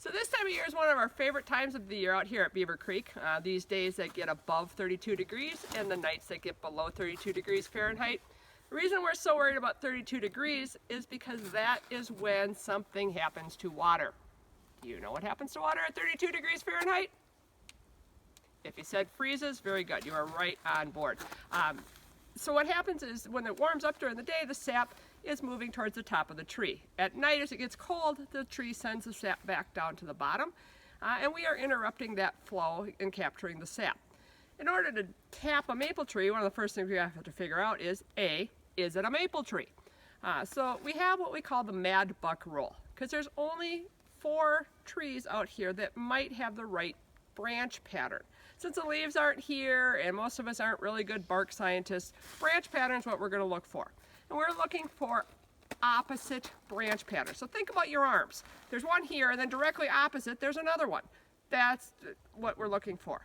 So this time of year is one of our favorite times of the year out here at Beaver Creek. These days that get above 32 degrees and the nights that get below 32 degrees Fahrenheit. The reason we're so worried about 32 degrees is because that is when something happens to water. Do you know what happens to water at 32 degrees Fahrenheit? If you said freezes, very good. You are right on board. So what happens is when it warms up during the day, the sap is moving towards the top of the tree. At night, as it gets cold, the tree sends the sap back down to the bottom, and we are interrupting that flow and capturing the sap. In order to tap a maple tree, one of the first things we have to figure out is A, is it a maple tree? So we have what we call the mad buck rule, because there's only 4 trees out here that might have the right branch pattern. Since the leaves aren't here and most of us aren't really good bark scientists, branch pattern is what we're going to look for. And we're looking for opposite branch patterns. So think about your arms. There's one here, and then directly opposite there's another one. That's what we're looking for.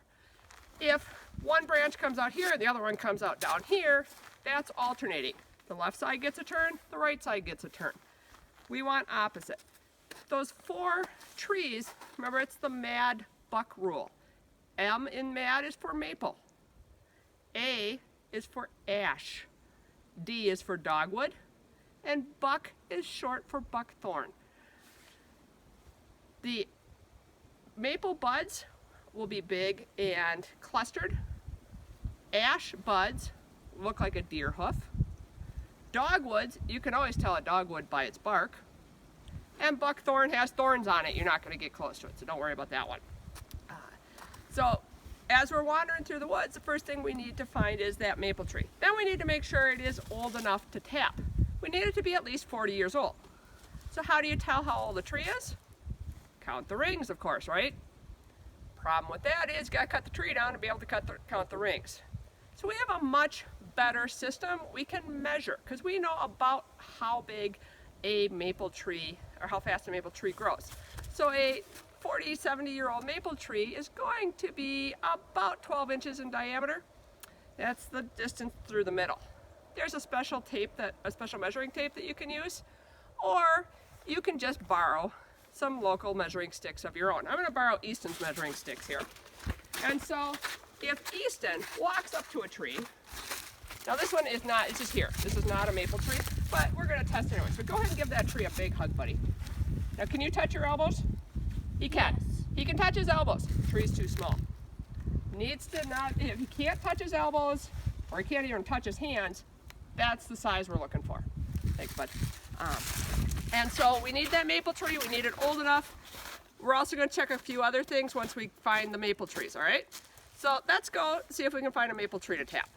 If one branch comes out here and the other one comes out down here, that's alternating. The left side gets a turn, the right side gets a turn. We want opposite. Those 4 trees, remember, it's the mad buck rule. M in mad is for maple. A is for ash. D is for dogwood. And buck is short for buckthorn. The maple buds will be big and clustered. Ash buds look like a deer hoof. Dogwoods, you can always tell a dogwood by its bark. And buckthorn has thorns on it. You're not going to get close to it, so don't worry about that one. So as we're wandering through the woods, the first thing we need to find is that maple tree. Then we need to make sure it is old enough to tap. We need it to be at least 40 years old. So how do you tell how old the tree is? Count the rings, of course, right? Problem with that is you got to cut the tree down to be able to count the rings. So we have a much better system we can measure, because we know about how big a maple tree, or how fast a maple tree grows. So a 40, 70-year-old maple tree is going to be about 12 inches in diameter. That's the distance through the middle. There's a special measuring tape that you can use, or you can just borrow some local measuring sticks of your own. I'm going to borrow Easton's measuring sticks here. And so if Easton walks up to a tree, now this one is not, it's just here. This is not a maple tree, but we're going to test it anyway. So go ahead and give that tree a big hug, buddy. Now can you touch your elbows? He can. Yes. He can touch his elbows. The tree's too small. Needs to not, if he can't touch his elbows, or he can't even touch his hands, that's the size we're looking for. Thanks, bud. And so we need that maple tree. We need it old enough. We're also going to check a few other things once we find the maple trees, all right? So let's go see if we can find a maple tree to tap.